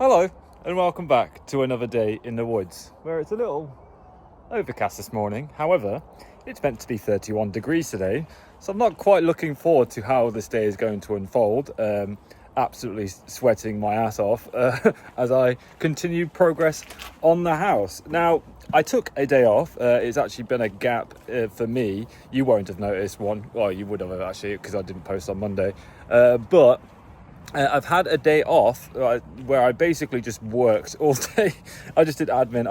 Hello and welcome back to another day in the woods where it's a little overcast this morning. However, it's meant to be 31 degrees today, so I'm not quite looking forward to how this day is going to unfold. Absolutely sweating my ass off as I continue progress on the house. Now, I took a day off. It's actually been a gap for me. You won't have noticed one. Well, you would have actually, because I didn't post on Monday. But I've had a day off where I basically just worked all day. I just did admin.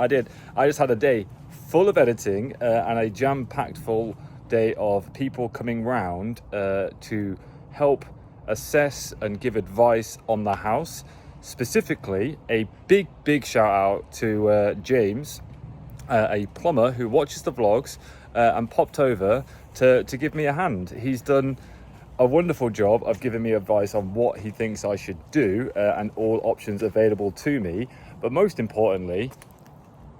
I just had a day full of editing and a jam-packed full day of people coming round to help assess and give advice on the house. Specifically, a big shout out to James, a plumber who watches the vlogs and popped over to give me a hand. He's done a wonderful job of giving me advice on what he thinks I should do and all options available to me. But most importantly,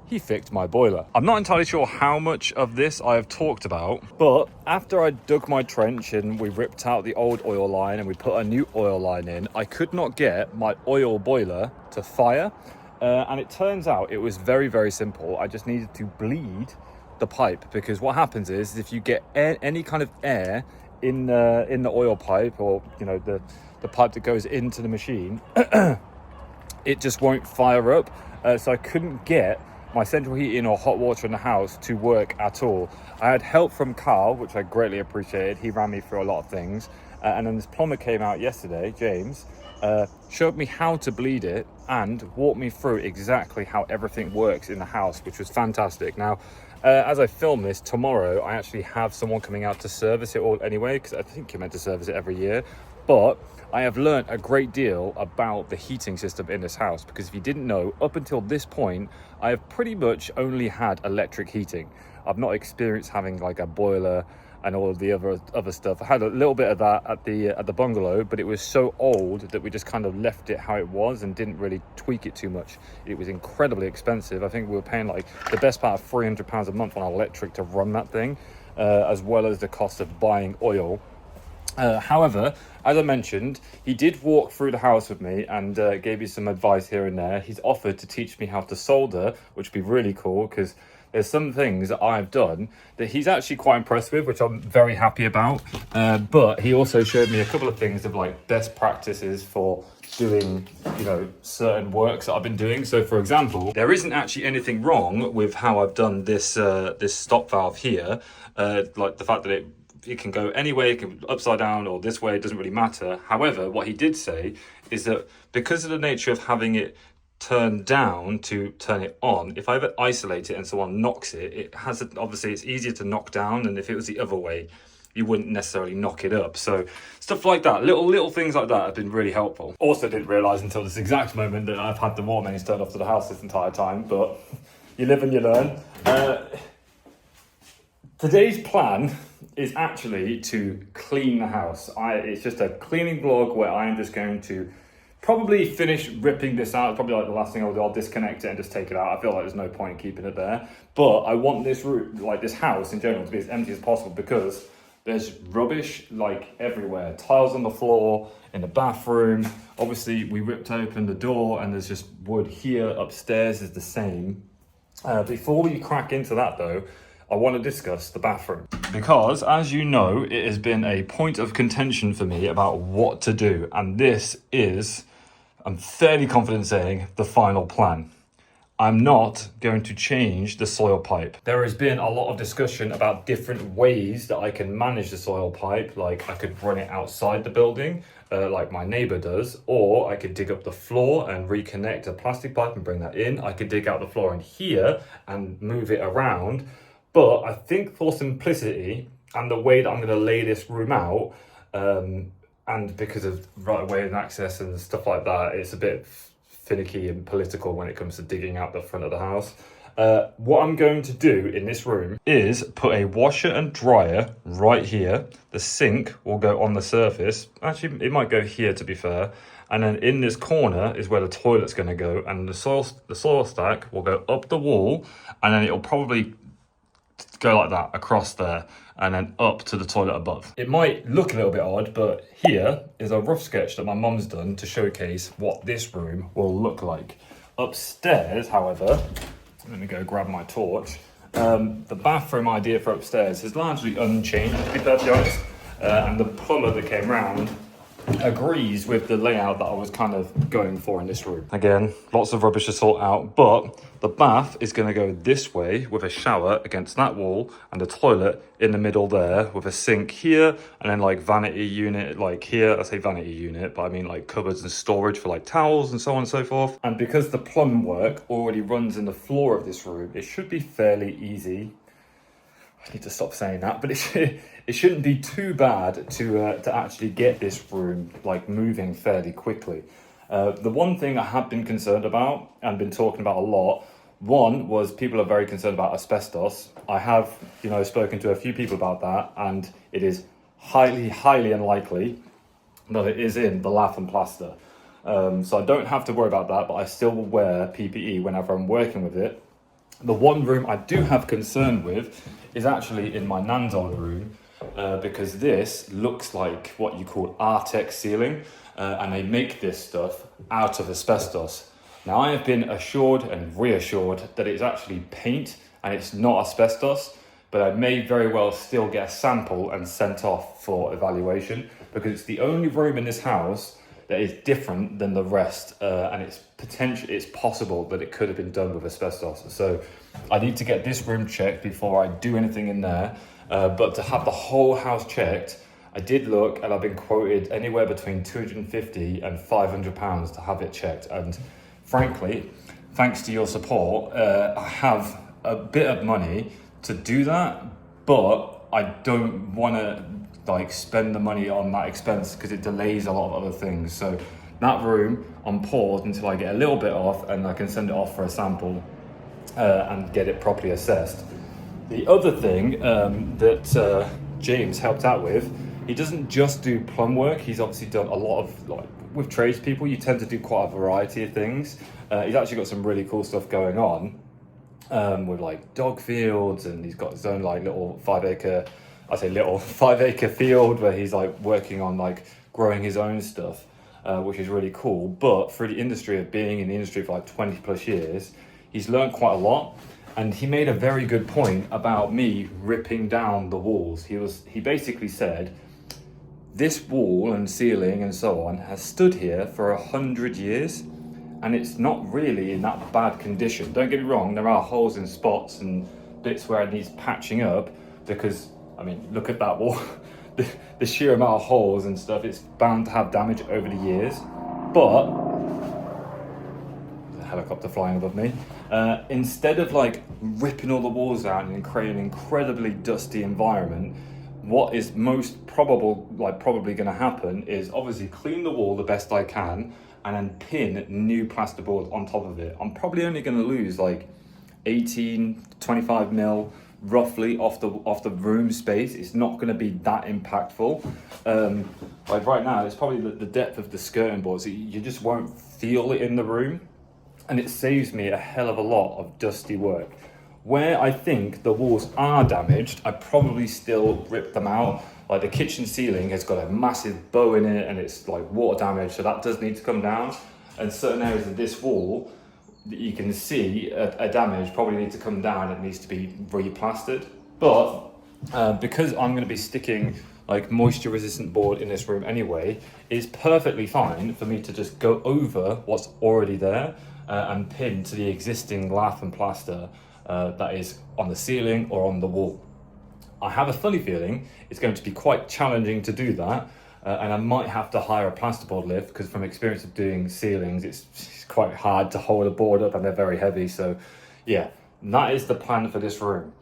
he fixed my boiler. I'm not entirely sure how much of this I have talked about, but after I dug my trench and we ripped out the old oil line and we put a new oil line in, I could not get my oil boiler to fire. And it turns out it was very simple. I just needed to bleed the pipe, because what happens is if you get any kind of air in the oil pipe, or the pipe that goes into the machine, it just won't fire up. So I couldn't get my central heating or hot water in the house to work at all. I had help from Carl, which I greatly appreciated. He ran me through a lot of things, and then this plumber came out yesterday, James, showed me how to bleed it and walked me through exactly how everything works in the house, which was fantastic. Now, as I film this, tomorrow I actually have someone coming out to service it all anyway, because I think you're meant to service it every year. But I have learned a great deal about the heating system in this house, because if you didn't know, up until this point, I have pretty much only had electric heating. I've not experienced having like a boiler and all of the other stuff. I had a little bit of that at the bungalow, but it was so old that we just kind of left it how it was and didn't really tweak it too much. It was incredibly expensive. I think we were paying like the best part of £300 a month on electric to run that thing, as well as the cost of buying oil. However, as I mentioned, he did walk through the house with me and gave me some advice here and there. He's offered to teach me how to solder, which would be really cool, because there's some things that I've done that he's actually quite impressed with, which I'm very happy about. But he also showed me a couple of things of like best practices for doing, certain works that I've been doing. So for example, there isn't actually anything wrong with how I've done this this stop valve here. Like the fact that it can go any way, it can go upside down or this way, it doesn't really matter. However, what he did say is that because of the nature of having it turn down to turn it on, if I ever isolate it and someone knocks it, obviously it's easier to knock down than if it was the other way. You wouldn't necessarily knock it up. So stuff like that, little things like that have been really helpful. Also didn't realise until this exact moment that I've had the water mains turned off to the house this entire time, but you live and you learn. Today's plan is actually to clean the house. It's just a cleaning vlog where I'm just going to probably finish ripping this out. It's probably like the last thing I'll do. I'll disconnect it and just take it out. I feel like there's no point in keeping it there. But I want this room, like this house in general, to be as empty as possible, because there's rubbish like everywhere. Tiles on the floor, in the bathroom. Obviously, we ripped open the door and there's just wood here. Upstairs is the same. Before we crack into that though, I want to discuss the bathroom, because as you know, it has been a point of contention for me about what to do. And this is, I'm fairly confident saying, the final plan. I'm not going to change the soil pipe. There has been a lot of discussion about different ways that I can manage the soil pipe. Like I could run it outside the building, like my neighbor does, or I could dig up the floor and reconnect a plastic pipe and bring that in. I could dig out the floor in here and move it around. But I think for simplicity and the way that I'm going to lay this room out, and because of right of way and access and stuff like that, it's a bit finicky and political when it comes to digging out the front of the house. What I'm going to do in this room is put a washer and dryer right here. The sink will go on the surface. Actually, it might go here, to be fair. And then in this corner is where the toilet's going to go. And the soil stack will go up the wall, and then it'll probably go like that across there. and then up to the toilet above. It might look a little bit odd, but here is a rough sketch that my mum's done to showcase what this room will look like. Upstairs, however, let me go grab my torch. The bathroom idea for upstairs is largely unchanged, to be perfectly honest. And the plumber that came round agrees with the layout that I was kind of going for in this room. Again, lots of rubbish to sort out, but the bath is going to go this way with a shower against that wall and a toilet in the middle there with a sink here, and then like vanity unit like here. I say vanity unit, but I mean like cupboards and storage for like towels and so on and so forth. And because the plumbing work already runs in the floor of this room, it should be fairly easy. I need to stop saying that, but it shouldn't be too bad to actually get this room like moving fairly quickly. The one thing I have been concerned about and been talking about a lot, one was people are very concerned about asbestos. I have, spoken to a few people about that, and it is highly unlikely that it is in the lath and plaster. So I don't have to worry about that, but I still will wear PPE whenever I'm working with it. The one room I do have concern with is actually in my nan's old room, because this looks like what you call Artex ceiling, and they make this stuff out of asbestos. Now, I have been assured and reassured that it's actually paint and it's not asbestos, but I may very well still get a sample and sent off for evaluation, because it's the only room in this house that is different than the rest, and it's possible that it could have been done with asbestos. So I need to get this room checked before I do anything in there. But to have the whole house checked, I did look, and I've been quoted anywhere between £250 and £500 to have it checked. And frankly, thanks to your support, I have a bit of money to do that, but I don't want to spend the money on that expense because it delays a lot of other things. So that room on pause until I get a little bit off and I can send it off for a sample and get it properly assessed. The other thing that James helped out with, he doesn't just do plumb work. He's obviously done a lot of, with tradespeople, you tend to do quite a variety of things. He's actually got some really cool stuff going on with like dog fields, and he's got his own little 5 acre field where he's working on growing his own stuff, which is really cool. But through the industry of being in the industry for 20 plus years, he's learned quite a lot. And he made a very good point about me ripping down the walls. He basically said, this wall and ceiling and so on has stood here for 100 years, and it's not really in that bad condition. Don't get me wrong, there are holes and spots and bits where it needs patching up, because look at that wall. The sheer amount of holes and stuff, it's bound to have damage over the years. But there's a helicopter flying above me. Instead of ripping all the walls out and creating an incredibly dusty environment, what is most probably going to happen is obviously clean the wall the best I can and then pin new plasterboard on top of it. I'm probably only going to lose 18, 25 mil roughly off the room space. It's not going to be that impactful. Right now, it's probably the depth of the skirting board, so you just won't feel it in the room, and it saves me a hell of a lot of dusty work. Where I think the walls are damaged, I probably still rip them out. The kitchen ceiling has got a massive bow in it, and it's water damage, so that does need to come down. And certain areas of this wall that you can see a damage probably need to come down. It needs to be replastered. But because I'm going to be sticking moisture resistant board in this room anyway, it's perfectly fine for me to just go over what's already there and pin to the existing lath and plaster that is on the ceiling or on the wall. I have a funny feeling it's going to be quite challenging to do that, and I might have to hire a plasterboard lift, because from experience of doing ceilings, it's quite hard to hold a board up and they're very heavy. So yeah, that is the plan for this room.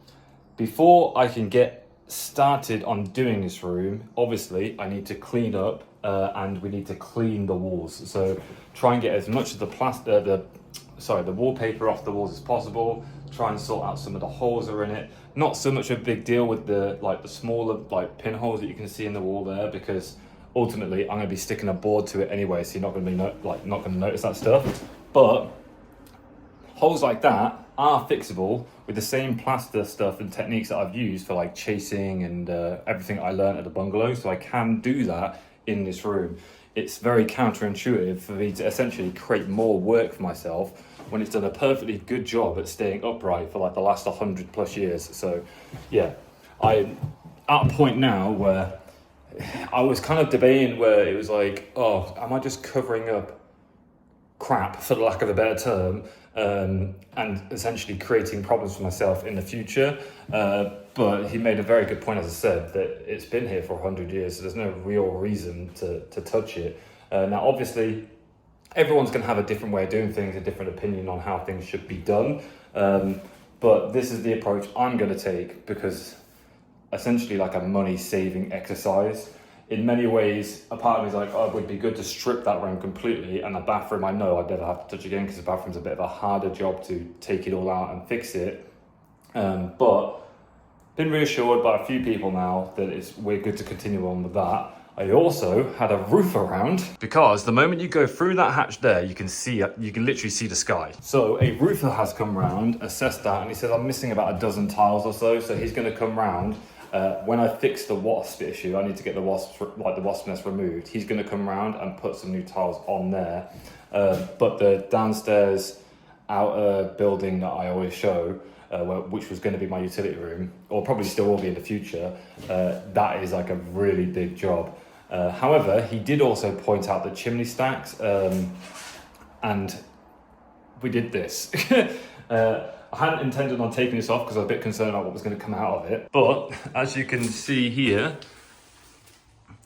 Before I can get started on doing this room, obviously I need to clean up and we need to clean the walls. So try and get as much of the wallpaper off the walls as possible. Try and sort out some of the holes that are in it. Not so much a big deal with the smaller pinholes that you can see in the wall there, because ultimately I'm going to be sticking a board to it anyway, so you're not going to be not going to notice that stuff. But holes like that, are fixable with the same plaster stuff and techniques that I've used for like chasing and everything I learned at the bungalow. So I can do that in this room. It's very counterintuitive for me to essentially create more work for myself when it's done a perfectly good job at staying upright for like the last 100 plus years. So yeah, I'm at a point now where I was kind of debating where it was like, oh, am I just covering up crap, for the lack of a better term, and essentially creating problems for myself in the future? But he made a very good point, as I said, that it's been here for 100 years, so there's no real reason to touch it. Now, obviously, everyone's going to have a different way of doing things, a different opinion on how things should be done. But this is the approach I'm going to take, because essentially like a money saving exercise. In many ways, a part of me is like, oh, it would be good to strip that room completely, and the bathroom I know I'd never have to touch again, because the bathroom's a bit of a harder job to take it all out and fix it. But been reassured by a few people now that we're good to continue on with that. I also had a roof around, because the moment you go through that hatch there, you can literally see the sky. So a roofer has come round, assessed that, and he says I'm missing about a dozen tiles or so he's going to come round. When I fix the wasp issue, I need to get the wasp nest removed. He's going to come round and put some new tiles on there. But the downstairs outer building that I always show, which was going to be my utility room, or probably still will be in the future, that is like a really big job. However, he did also point out the chimney stacks, and we did this. I hadn't intended on taking this off because I was a bit concerned about what was going to come out of it. But as you can see here,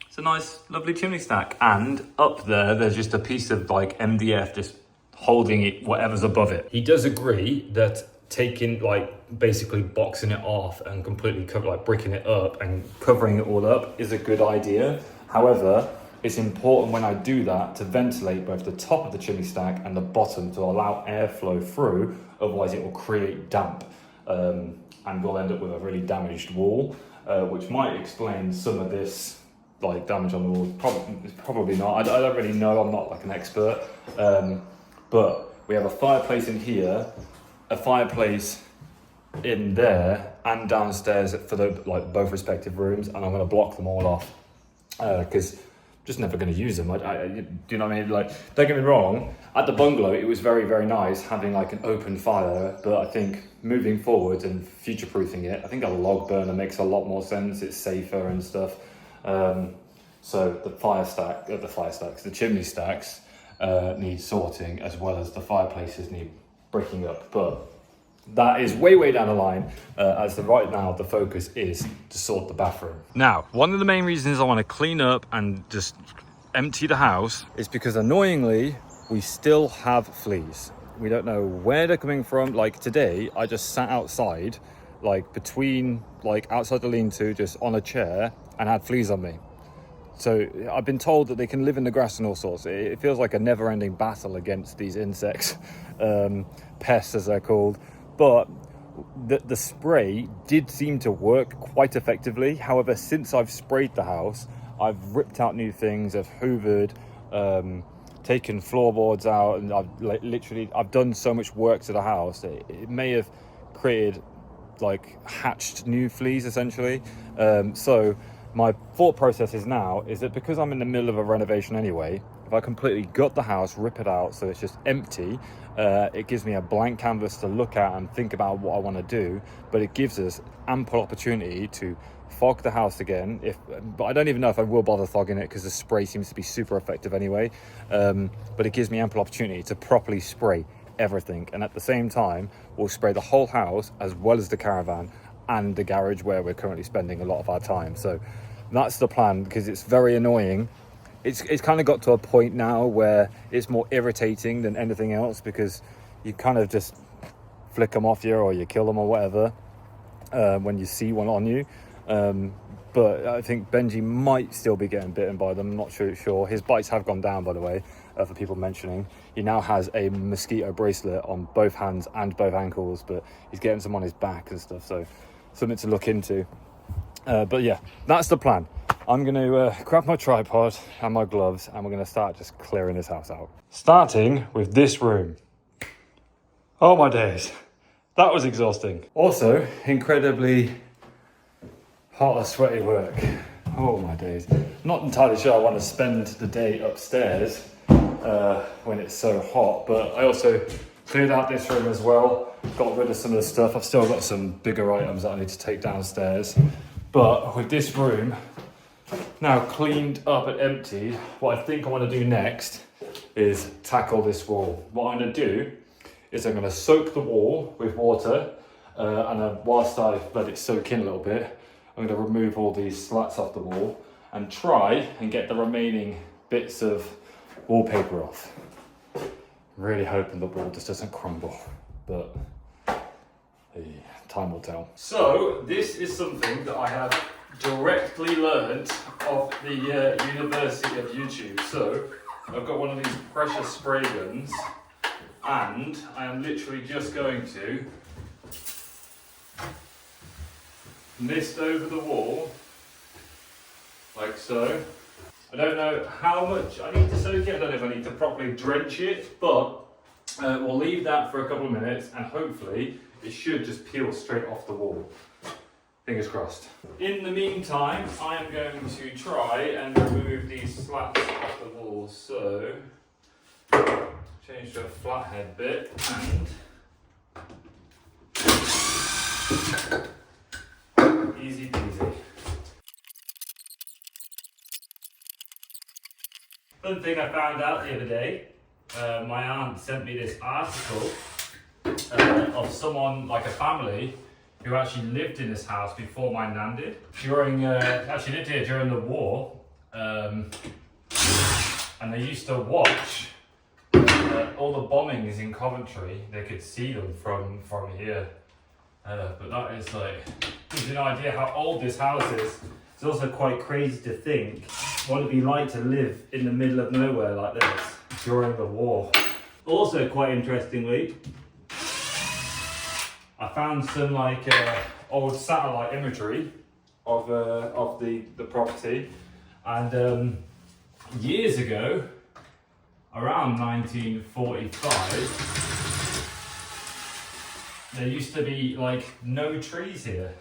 it's a nice, lovely chimney stack. And up there's just a piece of like MDF just holding it, whatever's above it. He does agree that taking, like, basically boxing it off and completely bricking it up and covering it all up is a good idea. However, it's important when I do that to ventilate both the top of the chimney stack and the bottom to allow airflow through, otherwise it will create damp, and we'll end up with a really damaged wall, which might explain some of this like damage on the wall. Probably not, I don't really know, I'm not like an expert, but we have a fireplace in here, a fireplace in there and downstairs for the both respective rooms, and I'm going to block them all off because just never going to use them. Do you know what I mean? Like, don't get me wrong, at the bungalow it was very, very nice having like an open fire, but I think moving forward and future-proofing it, I think a log burner makes a lot more sense. It's safer and stuff. So the chimney stacks need sorting, as well as the fireplaces need breaking up. But that is way, way down the line, as right now the focus is to sort the bathroom. Now, one of the main reasons I want to clean up and just empty the house is because, annoyingly, we still have fleas. We don't know where they're coming from. Like today, I just sat outside, outside the lean-to, just on a chair, and had fleas on me. So I've been told that they can live in the grass and all sorts. It feels like a never-ending battle against these insects, pests as they're called. But the spray did seem to work quite effectively. However, since I've sprayed the house, I've ripped out new things, I've hoovered, taken floorboards out, and I've done so much work to the house. It may have created hatched new fleas essentially. So my thought process is that because I'm in the middle of a renovation anyway, if I completely gut the house, rip it out so it's just empty, it gives me a blank canvas to look at and think about what I want to do, but it gives us ample opportunity to fog the house again. But I don't even know if I will bother fogging it because the spray seems to be super effective anyway. But it gives me ample opportunity to properly spray everything, and at the same time we'll spray the whole house as well as the caravan and the garage where we're currently spending a lot of our time. So that's the plan, because it's very annoying. It's kind of got to a point now where it's more irritating than anything else, because you kind of just flick them off you, or you kill them or whatever when you see one on you. But I think Benji might still be getting bitten by them. I'm not sure. His bites have gone down, by the way, for people mentioning. He now has a mosquito bracelet on both hands and both ankles, but he's getting some on his back and stuff, so something to look into. But yeah, that's the plan. I'm going to grab my tripod and my gloves, and we're going to start just clearing this house out. Starting with this room. Oh my days. That was exhausting. Also, incredibly hot and sweaty work. Oh my days. Not entirely sure I want to spend the day upstairs when it's so hot, but I also cleared out this room as well, got rid of some of the stuff. I've still got some bigger items that I need to take downstairs. But with this room now cleaned up and emptied, what I think I want to do next is tackle this wall. What I'm going to do is I'm going to soak the wall with water, and then whilst I let it soak in a little bit, I'm going to remove all these slats off the wall and try and get the remaining bits of wallpaper off. I'm really hoping the wall just doesn't crumble, but time will tell. So this is something that I have directly learned of the University of YouTube. So I've got one of these pressure spray guns, and I am literally just going to mist over the wall, like so. I don't know how much I need to soak it, I don't know if I need to properly drench it, but we'll leave that for a couple of minutes and hopefully it should just peel straight off the wall. Fingers crossed. In the meantime, I am going to try and remove these slats off the wall. So, change to a flathead bit and easy peasy. One thing I found out the other day, my aunt sent me this article of someone, like a family, who actually lived in this house before my nan did. Actually lived here during the war, and they used to watch all the bombings in Coventry. They could see them from here. But that is like, gives you an idea how old this house is. It's also quite crazy to think what it'd be like to live in the middle of nowhere like this during the war. Also, quite interestingly, I found some old satellite imagery of the property, and years ago, around 1945, there used to be like no trees here.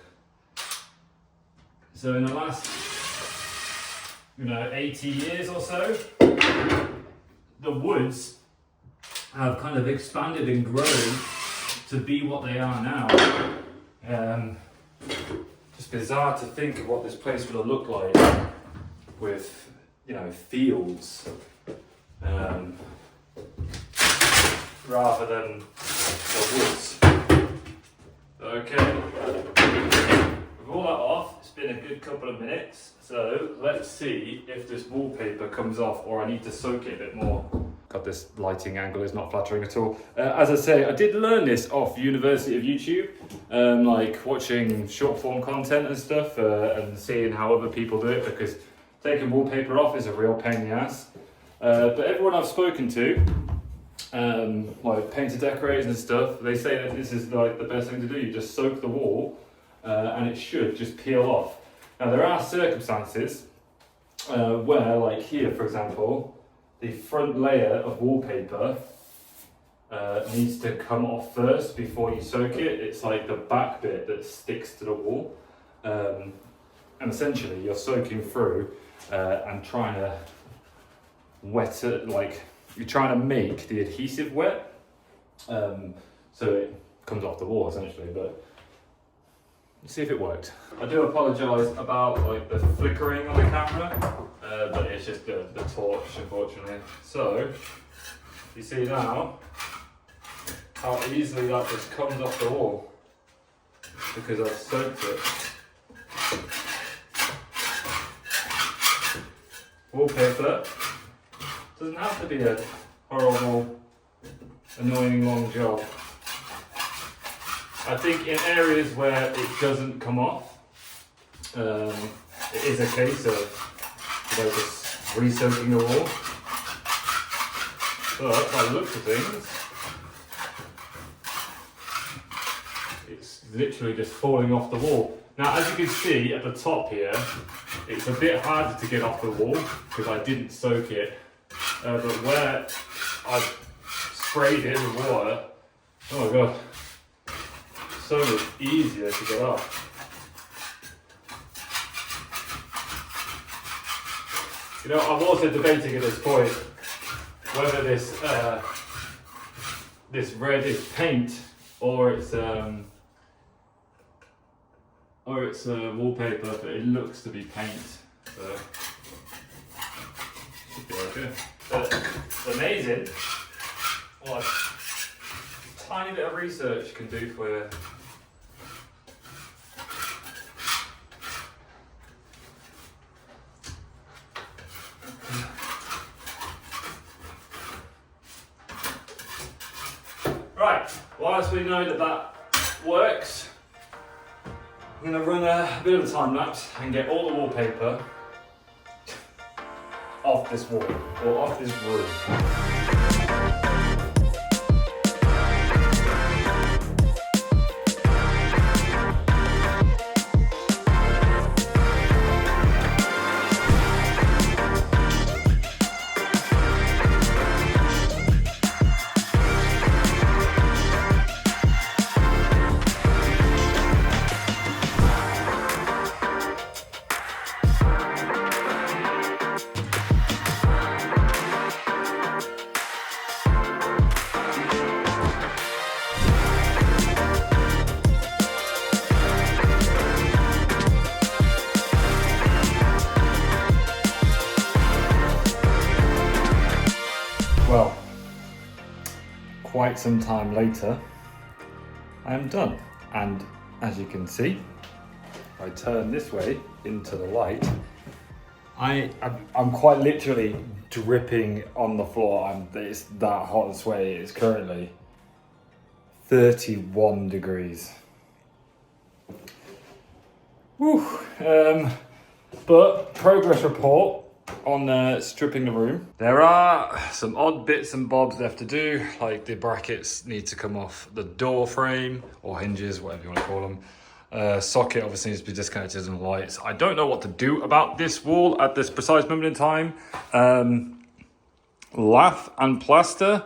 So in the last 80 years or so, the woods have kind of expanded and grown to be what they are now. Just bizarre to think of what this place would have looked like with, fields, rather than the woods. Okay, with all that off, it's been a good couple of minutes, so let's see if this wallpaper comes off or I need to soak it a bit more. God, this lighting angle is not flattering at all. As I say, I did learn this off University of YouTube, like watching short form content and stuff, and seeing how other people do it, because taking wallpaper off is a real pain in the ass. But everyone I've spoken to, like painter decorators and stuff, they say that this is like the best thing to do. You just soak the wall, and it should just peel off. Now there are circumstances where, like here for example, the front layer of wallpaper needs to come off first before you soak it. It's like the back bit that sticks to the wall, and essentially you're soaking through and trying to wet it, like you're trying to make the adhesive wet, so it comes off the wall essentially. But let's see if it worked. I do apologise about like the flickering on the camera, but it's just the torch, unfortunately. So you see now how easily that just comes off the wall because I've soaked it. Wallpaper doesn't have to be a horrible, annoying long job. I think in areas where it doesn't come off, it is a case of just re-soaking the wall. But by the looks of things, it's literally just falling off the wall. Now, as you can see at the top here, it's a bit harder to get off the wall because I didn't soak it. But where I've sprayed it with water, oh my god, so much easier to get off. You know, I'm also debating at this point whether this this red is paint or it's wallpaper, but it looks to be paint. So should be okay. But it's amazing what a tiny bit of research can do for you. Right, whilst we know that that works, I'm going to run a bit of a time lapse and get all the wallpaper off this wall, or off this room. Well, quite some time later, I am done. And as you can see, if I turn this way into the light, I'm quite literally dripping on the floor. It's that hot and sweaty. It's currently 31 degrees. Whew. But progress report on stripping the room. There are some odd bits and bobs left to do, like the brackets need to come off the door frame or hinges, whatever you want to call them. Socket obviously needs to be disconnected and lights. I don't know what to do about this wall at this precise moment in time. Lath and plaster,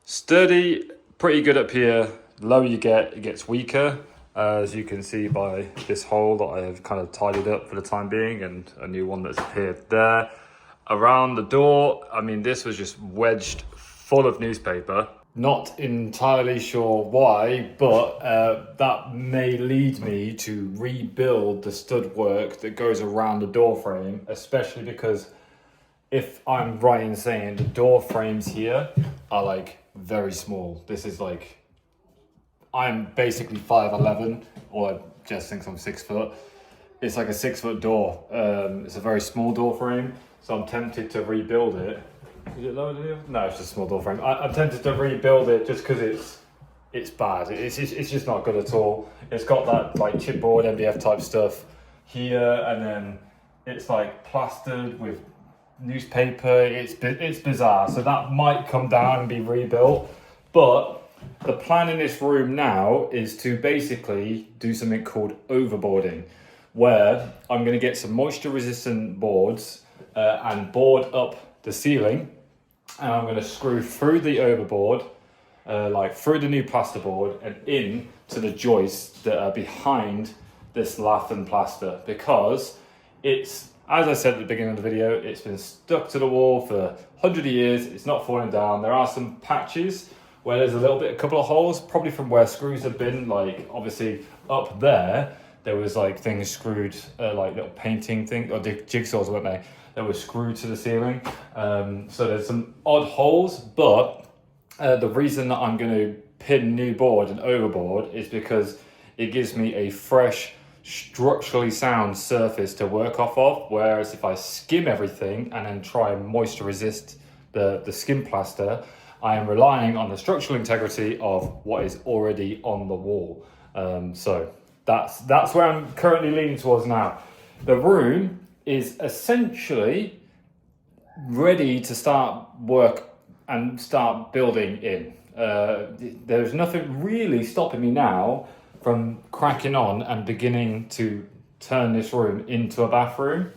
sturdy, pretty good up here. Lower you get, it gets weaker. As you can see by this hole that I have kind of tidied up for the time being, and a new one that's appeared there. Around the door, I mean, this was just wedged full of newspaper. Not entirely sure why, but that may lead me to rebuild the stud work that goes around the door frame, especially because if I'm right in saying the door frames here are like very small. This is like, I'm basically 5'11", or Jess thinks I'm 6 foot. It's like a 6 foot door. It's a very small door frame, so I'm tempted to rebuild it. Is it lower than you? No, it's just a small door frame. I'm tempted to rebuild it just because it's bad. It's just not good at all. It's got that like chipboard MDF type stuff here, and then it's like plastered with newspaper. It's bizarre. So that might come down and be rebuilt, but the plan in this room now is to basically do something called overboarding, where I'm going to get some moisture resistant boards and board up the ceiling, and I'm going to screw through the overboard, like through the new plasterboard and in to the joists that are behind this lath and plaster, because it's, as I said at the beginning of the video, it's been stuck to the wall for hundreds of years. It's not falling down. There are some patches where there's a couple of holes, probably from where screws have been. Like obviously up there was like things screwed, like little painting thing, or jigsaws, weren't they? That were screwed to the ceiling. So there's some odd holes, but the reason that I'm going to pin new board and overboard is because it gives me a fresh, structurally sound surface to work off of. Whereas if I skim everything and then try and moisture resist the skim plaster, I am relying on the structural integrity of what is already on the wall. So that's where I'm currently leaning towards now. The room is essentially ready to start work and start building in. There's nothing really stopping me now from cracking on and beginning to turn this room into a bathroom.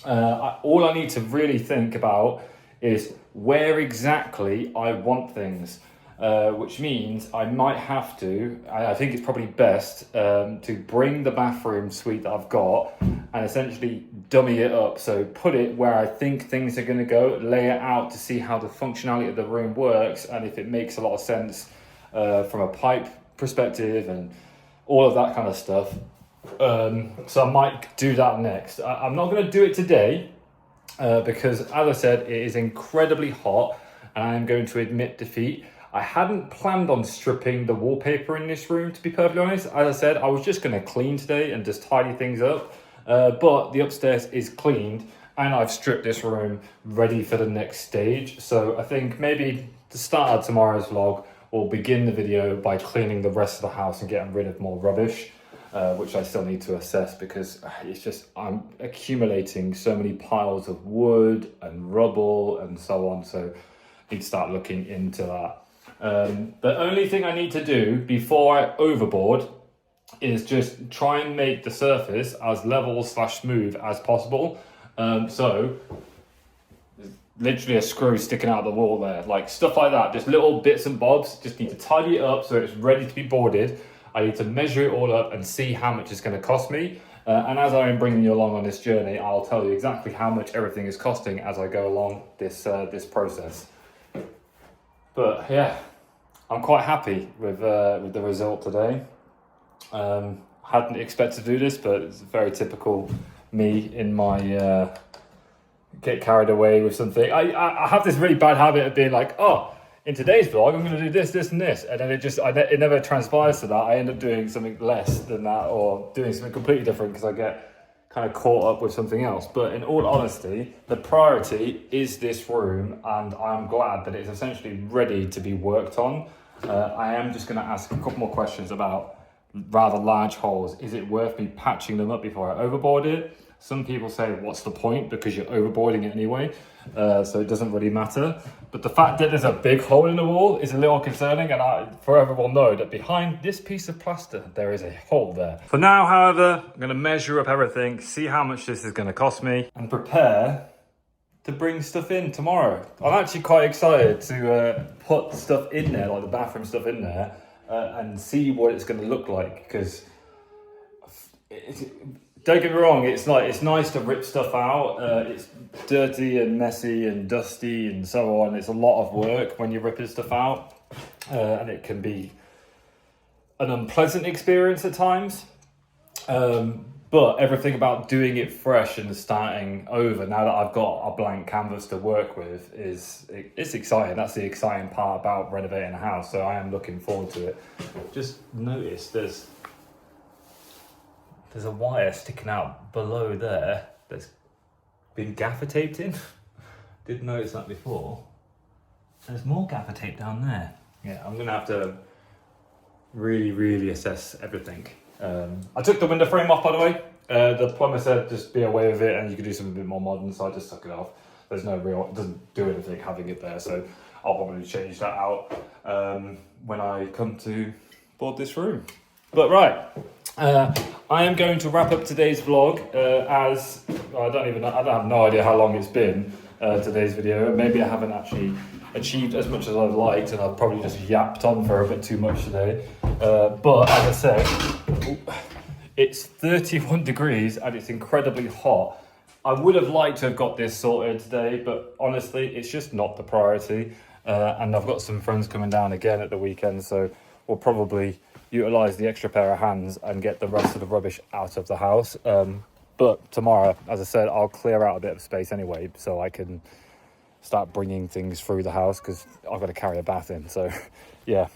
All I need to really think about is where exactly I want things. which means I might have to, I think it's probably best to bring the bathroom suite that I've got and essentially dummy it up. So put it where I think things are going to go, lay it out to see how the functionality of the room works and if it makes a lot of sense from a pipe perspective and all of that kind of stuff. So I might do that next. I'm not going to do it today because, as I said, it is incredibly hot and I am going to admit defeat. I hadn't planned on stripping the wallpaper in this room, to be perfectly honest. As I said, I was just going to clean today and just tidy things up. But the upstairs is cleaned and I've stripped this room ready for the next stage. So I think maybe the start of tomorrow's vlog, we'll begin the video by cleaning the rest of the house and getting rid of more rubbish, which I still need to assess because it's just, I'm accumulating so many piles of wood and rubble and so on. So I need to start looking into that. The only thing I need to do before I overboard is just try and make the surface as level / smooth as possible. So there's literally a screw sticking out of the wall there, like stuff like that, just little bits and bobs. Just need to tidy it up so it's ready to be boarded. I need to measure it all up and see how much it's going to cost me. And as I am bringing you along on this journey, I'll tell you exactly how much everything is costing as I go along this process. But yeah, I'm quite happy with the result today. Hadn't expected to do this, but it's very typical me in my get carried away with something. I have this really bad habit of being like, oh, in today's vlog, I'm going to do this, this, and this. And then it never transpires to that. I end up doing something less than that or doing something completely different because I get kind of caught up with something else. But in all honesty, the priority is this room, and I'm glad that it's essentially ready to be worked on. I am just going to ask a couple more questions about rather large holes. Is it worth me patching them up before I overboard it? Some people say, what's the point? Because you're overboarding it anyway, so it doesn't really matter. But the fact that there's a big hole in the wall is a little concerning, and I forever will know that behind this piece of plaster, there is a hole there. For now, however, I'm going to measure up everything, see how much this is going to cost me, and prepare to bring stuff in tomorrow. I'm actually quite excited to put stuff in there, like the bathroom stuff in there, and see what it's going to look like, because don't get me wrong, it's nice to rip stuff out. It's dirty and messy and dusty and so on. It's a lot of work when you're ripping stuff out, and it can be an unpleasant experience at times. But everything about doing it fresh and starting over, now that I've got a blank canvas to work with, it's exciting. That's the exciting part about renovating a house. So I am looking forward to it. Just notice there's a wire sticking out below there that's been gaffer taped in. Didn't notice that before. There's more gaffer tape down there. Yeah, I'm gonna have to really assess everything. I took the window frame off, by the way. The plumber said just be aware of it and you could do something a bit more modern, so I just took it off. There's no real, it doesn't do anything having it there, so I'll probably change that out when I come to board this room. But right, I am going to wrap up today's vlog as I have no idea how long it's been, today's video. Maybe I haven't actually achieved as much as I'd liked, and I've probably just yapped on for a bit too much today. But as I said, it's 31 degrees and it's incredibly hot. I would have liked to have got this sorted today, but honestly, it's just not the priority. And I've got some friends coming down again at the weekend, so we'll probably utilise the extra pair of hands and get the rest of the rubbish out of the house. But tomorrow, as I said, I'll clear out a bit of space anyway, so I can start bringing things through the house, because I've got to carry a bath in. So yeah,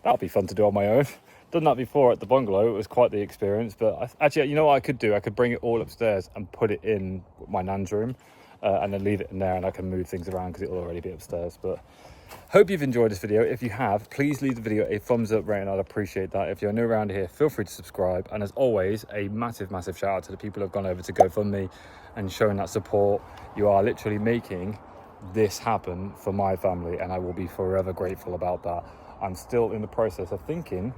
that'll be fun to do on my own. Done that before at the bungalow. It was quite the experience. But actually, you know what I could do? I could bring it all upstairs and put it in my nan's room, and then leave it in there, and I can move things around because it will already be upstairs. But hope you've enjoyed this video. If you have, please leave the video a thumbs up rating. I'd appreciate that. If you're new around here, feel free to subscribe. And as always, a massive shout out to the people who have gone over to GoFundMe and showing that support. You are literally making this happen for my family, and I will be forever grateful about that. I'm still in the process of thinking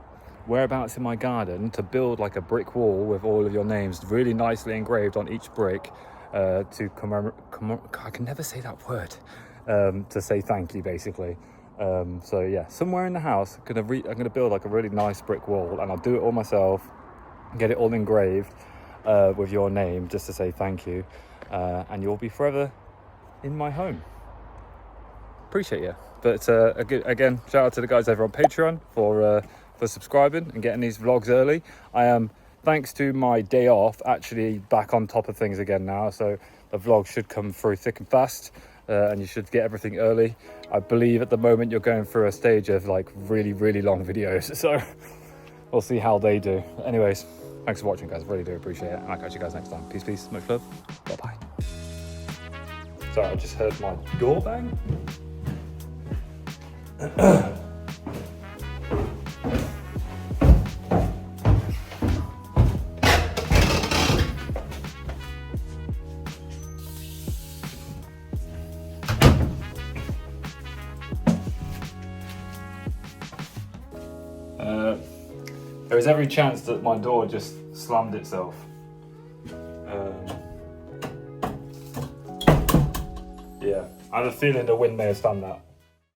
whereabouts in my garden to build like a brick wall with all of your names really nicely engraved on each brick, to commemorate, I can never say that word, to say thank you, basically. So yeah, somewhere in the house, I'm gonna build like a really nice brick wall, and I'll do it all myself, get it all engraved with your name, just to say thank you, and you'll be forever in my home. Appreciate you. But again, shout out to the guys over on Patreon for subscribing and getting these vlogs early. I am, thanks to my day off, actually back on top of things again now, so the vlog should come through thick and fast, and you should get everything early. I believe at the moment you're going through a stage of like really, really long videos, so we'll see how they do. Anyways, thanks for watching, guys. Really do appreciate it, and I'll catch you guys next time. Peace, peace, much love, bye-bye. Sorry, I just heard my door bang. There is every chance that my door just slammed itself. Yeah, I have a feeling the wind may have done that.